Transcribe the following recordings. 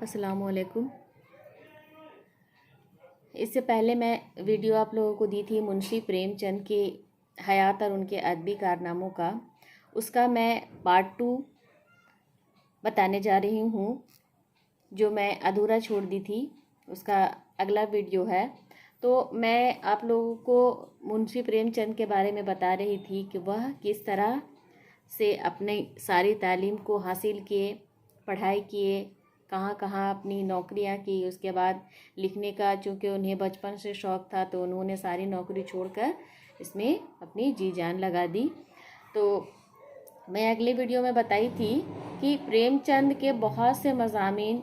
अस्सलामुअलैकुम। इससे पहले मैं वीडियो आप लोगों को दी थी मुंशी प्रेमचंद की हयात और उनके अदबी कारनामों का। उसका मैं पार्ट 2 बताने जा रही हूँ, जो मैं अधूरा छोड़ दी थी। उसका अगला वीडियो है। तो मैं आप लोगों को मुंशी प्रेमचंद के बारे में बता रही थी कि वह किस तरह से अपने सारी तालीम को हासिल किए, पढ़ाई किए, कहाँ कहाँ अपनी नौकरियाँ की। उसके बाद लिखने का चूँकि उन्हें बचपन से शौक़ था तो उन्होंने सारी नौकरी छोड़कर इसमें अपनी जी जान लगा दी। तो मैं अगले वीडियो में बताई थी कि प्रेमचंद के बहुत से मज़ामीन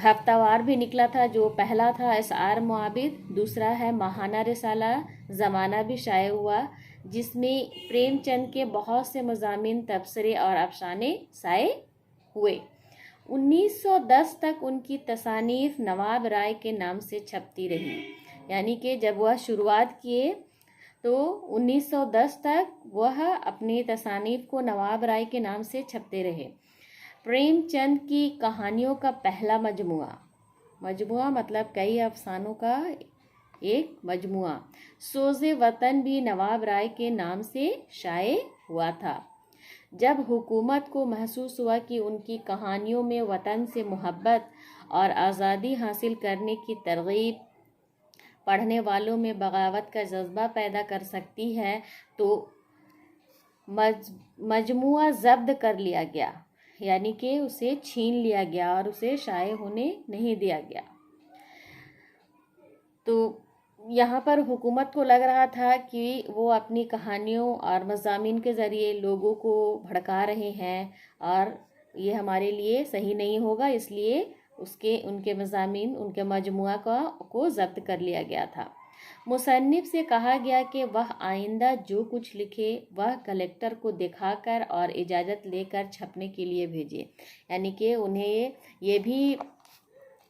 हफ्तावार भी निकला था। जो पहला था अशआर मुआबिद, दूसरा है माहाना रिसाला, ज़माना भी शाये हुआ, जिसमें प्रेमचंद के बहुत से मज़ामीन, तबसरे और अफसाने शाये हुए। 1910 तक उनकी तसानीफ़ नवाब राय के नाम से छपती रही। यानी कि जब वह शुरुआत किए तो 1910 तक वह अपनी तसानीफ़ को नवाब राय के नाम से छपते रहे। प्रेमचंद की कहानियों का पहला मजमुआ मतलब कई अफसानों का एक मजमुआ, सोज़े वतन भी नवाब राय के नाम से शाये हुआ था। जब हुकूमत को महसूस हुआ कि उनकी कहानियों में वतन से मोहब्बत और आज़ादी हासिल करने की तरगीब पढ़ने वालों में बगावत का जज्बा पैदा कर सकती है, तो मजमुआ ज़ब्त कर लिया गया। यानी कि उसे छीन लिया गया और उसे शाये होने नहीं दिया गया। तो यहाँ पर हुकूमत को लग रहा था कि वो अपनी कहानियों और मज़ामीन के ज़रिए लोगों को भड़का रहे हैं और ये हमारे लिए सही नहीं होगा, इसलिए उनके मज़ामीन, उनके मजमुआ को ज़ब्त कर लिया गया था। मुसन्निफ़ से कहा गया कि वह आइंदा जो कुछ लिखे वह कलेक्टर को दिखाकर और इजाज़त लेकर छपने के लिए भेजे। यानी कि उन्हें ये भी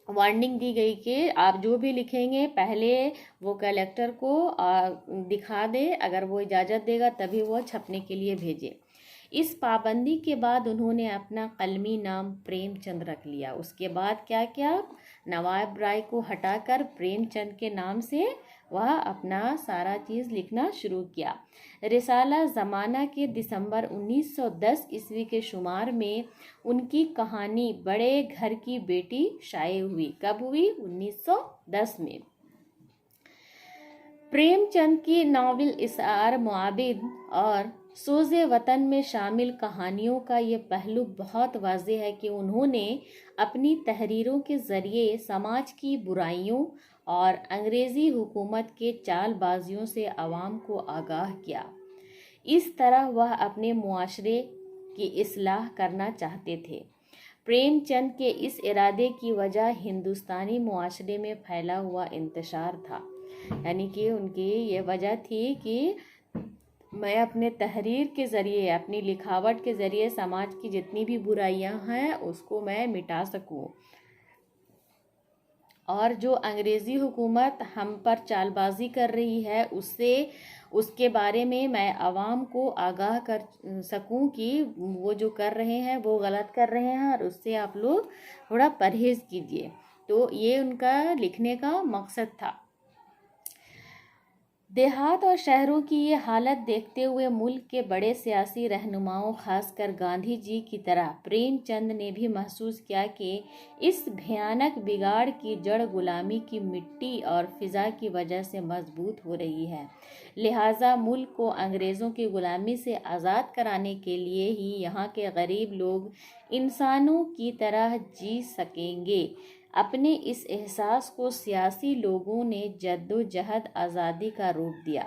वार्निंग दी गई कि आप जो भी लिखेंगे पहले वो कलेक्टर को दिखा दे, अगर वो इजाज़त देगा तभी वो छपने के लिए भेजे। इस पाबंदी के बाद उन्होंने अपना कलमी नाम प्रेमचंद रख लिया। उसके बाद क्या किया, नवाब राय को हटाकर प्रेमचंद के नाम से वह अपना सारा चीज़ लिखना शुरू किया। रिसाला ज़माना के दिसंबर 1910 ईस्वी के शुमार में उनकी कहानी बड़े घर की बेटी शाये हुई। कब हुई? 1910 में। प्रेमचंद की नावल अशआर मुआबिद और सोज़े वतन में शामिल कहानियों का ये पहलू बहुत वाज़ेह है कि उन्होंने अपनी तहरीरों के ज़रिए समाज की बुराइयों और अंग्रेज़ी हुकूमत के चालबाजियों से आवाम को आगाह किया। इस तरह वह अपने मुआशरे की इस्लाह करना चाहते थे। प्रेमचंद के इस इरादे की वजह हिंदुस्तानी मुआशरे में फैला हुआ इंतशार था। यानी कि उनकी ये वजह थी कि मैं अपने तहरीर के ज़रिए, अपनी लिखावट के ज़रिए समाज की जितनी भी बुराइयां हैं उसको मैं मिटा सकूं, और जो अंग्रेज़ी हुकूमत हम पर चालबाजी कर रही है उसके बारे में मैं आवाम को आगाह कर सकूं कि वो जो कर रहे हैं वो गलत कर रहे हैं और उससे आप लोग थोड़ा परहेज़ कीजिए। तो ये उनका लिखने का मकसद था। देहात और शहरों की ये हालत देखते हुए मुल्क के बड़े सियासी रहनुमाओं, खासकर गांधी जी की तरह प्रेमचंद ने भी महसूस किया कि इस भयानक बिगाड़ की जड़ गुलामी की मिट्टी और फिज़ा की वजह से मजबूत हो रही है। लिहाजा मुल्क को अंग्रेज़ों की गुलामी से आज़ाद कराने के लिए ही यहाँ के गरीब लोग इंसानों की तरह जी सकेंगे। अपने इस एहसास को सियासी लोगों ने जद्दोजहद आज़ादी का रूप दिया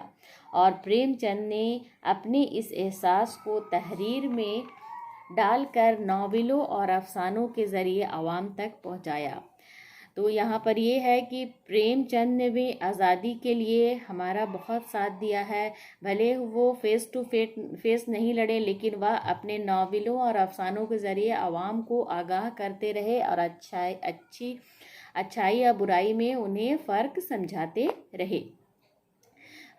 और प्रेमचंद ने अपने इस एहसास को तहरीर में डालकर नावलों और अफसानों के ज़रिए आवाम तक पहुंचाया। तो यहाँ पर ये है कि प्रेमचंद ने भी आज़ादी के लिए हमारा बहुत साथ दिया है। भले वो फेस टू फेस नहीं लड़े, लेकिन वह अपने नावलों और अफसानों के ज़रिए आवाम को आगाह करते रहे और अच्छाई या बुराई में उन्हें फ़र्क समझाते रहे।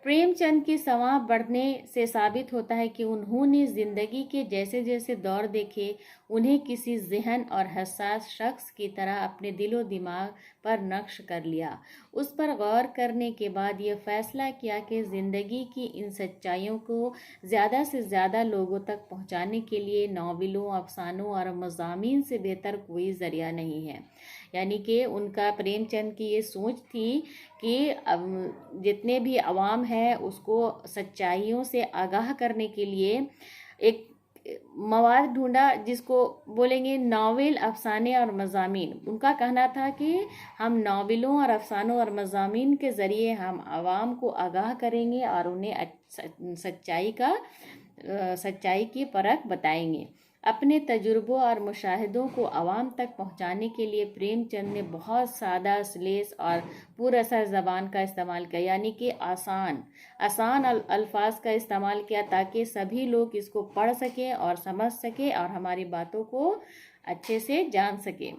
प्रेमचंद की संवाद बढ़ने से साबित होता है कि उन्होंने जिंदगी के जैसे जैसे दौर देखे, उन्हें किसी ज़हन और हसास शख्स की तरह अपने दिलो दिमाग पर नक्श कर लिया। उस पर गौर करने के बाद ये फैसला किया कि ज़िंदगी की इन सच्चाइयों को ज़्यादा से ज़्यादा लोगों तक पहुंचाने के लिए नावलों, अफसानों और मज़ामीन से बेहतर कोई ज़रिया नहीं है। यानी कि उनका, प्रेमचंद की ये सोच थी कि जितने भी अवाम है उसको सच्चाइयों से आगाह करने के लिए एक मवाद ढूंढा, जिसको बोलेंगे नावल, अफसाने और मज़ामीन। उनका कहना था कि हम नावलों और अफसानों और मज़ामीन के ज़रिए हम आवाम को आगाह करेंगे और उन्हें सच्चाई की परख बताएंगे। अपने तजुर्बों और मुशाहिदों को आवाम तक पहुंचाने के लिए प्रेमचंद ने बहुत सादा, सलीस और पुरअसर ज़बान का इस्तेमाल किया, यानी कि आसान अल्फाज का इस्तेमाल किया, ताकि सभी लोग इसको पढ़ सकें और समझ सकें और हमारी बातों को अच्छे से जान सकें।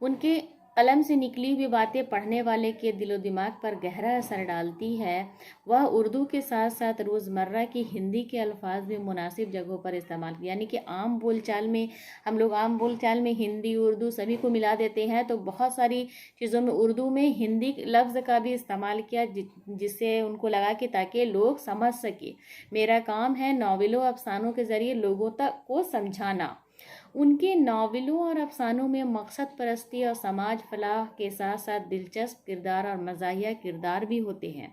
उनके कलम से निकली हुई बातें पढ़ने वाले के दिलो दिमाग पर गहरा असर डालती है। वह उर्दू के साथ साथ रोज़मर्रा की हिंदी के अल्फाज भी मुनासिब जगहों पर इस्तेमाल, यानी कि आम बोलचाल में, हम लोग आम बोलचाल में हिंदी उर्दू सभी को मिला देते हैं, तो बहुत सारी चीज़ों में उर्दू में हिंदी लफ्ज़ का भी इस्तेमाल किया, जिससे उनको लगा कि ताकि लोग समझ सके। मेरा काम है नावलों, अफसानों के ज़रिए लोगों तक को समझाना। उनके नावलों और अफसानों में मकसद परस्ती और समाज फलाह के साथ साथ दिलचस्प किरदार और मज़ाहिया किरदार भी होते हैं।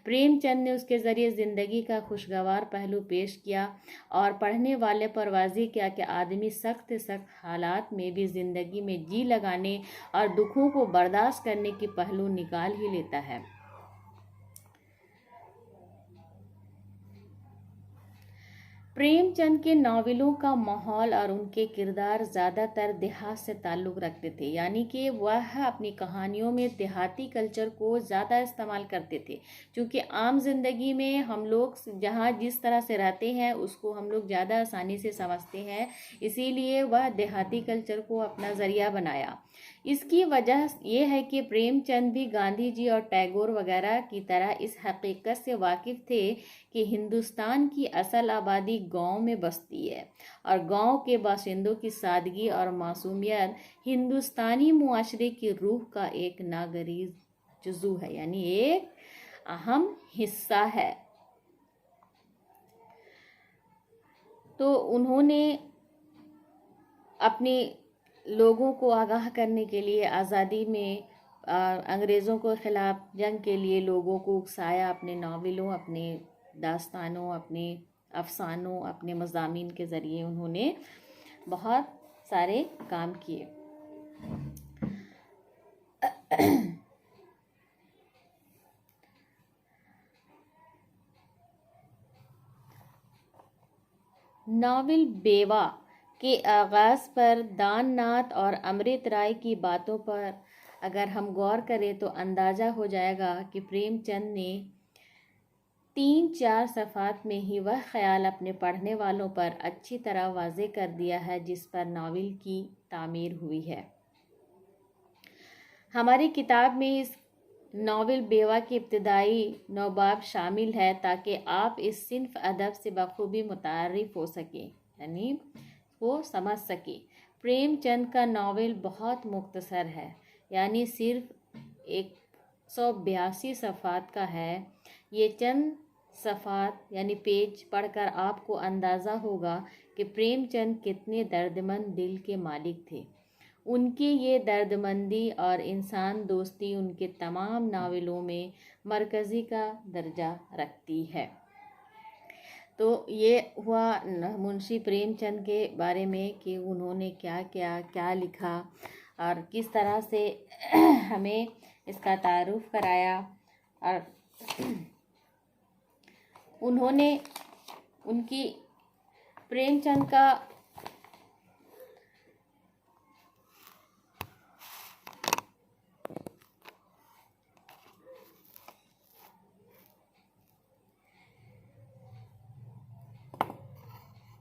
प्रेमचंद ने उसके ज़रिए ज़िंदगी का खुशगवार पहलू पेश किया और पढ़ने वाले पर वाज़ेह किया कि आदमी सख्त सख्त हालात में भी ज़िंदगी में जी लगाने और दुखों को बर्दाश्त करने की पहलू निकाल ही लेता है। प्रेमचंद के नावलों का माहौल और उनके किरदार ज़्यादातर देहात से ताल्लुक़ रखते थे, यानी कि वह अपनी कहानियों में देहाती कल्चर को ज़्यादा इस्तेमाल करते थे। क्योंकि आम ज़िंदगी में हम लोग जहाँ जिस तरह से रहते हैं उसको हम लोग ज़्यादा आसानी से समझते हैं, इसीलिए वह देहाती कल्चर को अपना ज़रिया बनाया। इसकी वजह यह है कि प्रेमचंद भी गांधी जी और टैगोर वगैरह की तरह इस हकीकत से वाकिफ़ थे कि हिंदुस्तान की असल आबादी गांव में बसती है और गांव के बाशिंदों की सादगी और मासूमियत हिंदुस्तानी मुआशरे की रूह का एक नागरीज जुज़ू है, यानी एक अहम हिस्सा है। तो उन्होंने अपने लोगों को आगाह करने के लिए आज़ादी में अंग्रेज़ों के ख़िलाफ़ जंग के लिए लोगों को उकसाया। अपने नावलों, अपने दास्तानों, अपने अफसानों, अपने मज़ामीन के ज़रिए उन्होंने बहुत सारे काम किए। नावल बेवा के आगाज़ पर दान नाथ और अमृत राय की बातों पर अगर हम गौर करें तो अंदाज़ा हो जाएगा कि प्रेमचंद ने 3-4 सफ़ात में ही वह ख्याल अपने पढ़ने वालों पर अच्छी तरह वाज़े कर दिया है जिस पर नावल की तामीर हुई है। हमारी किताब में इस नावल बेवा की इब्तिदाई नौबाब शामिल है ताकि आप इस सिन्फ अदब से बखूबी मुतारिफ हो सकें, यानी वो समझ सके। प्रेमचंद का नावल बहुत मुख्तसर है, यानी सिर्फ 182 सफ़ात का है। ये चंद सफ़ात यानी पेज पढ़कर आपको अंदाज़ा होगा कि प्रेमचंद कितने दर्दमंद दिल के मालिक थे। उनकी ये दर्दमंदी और इंसान दोस्ती उनके तमाम नावलों में मरकज़ी का दर्जा रखती है। तो ये हुआ मुंशी प्रेमचंद के बारे में कि उन्होंने क्या लिखा और किस तरह से हमें इसका तारुफ कराया। और उन्होंने प्रेमचंद का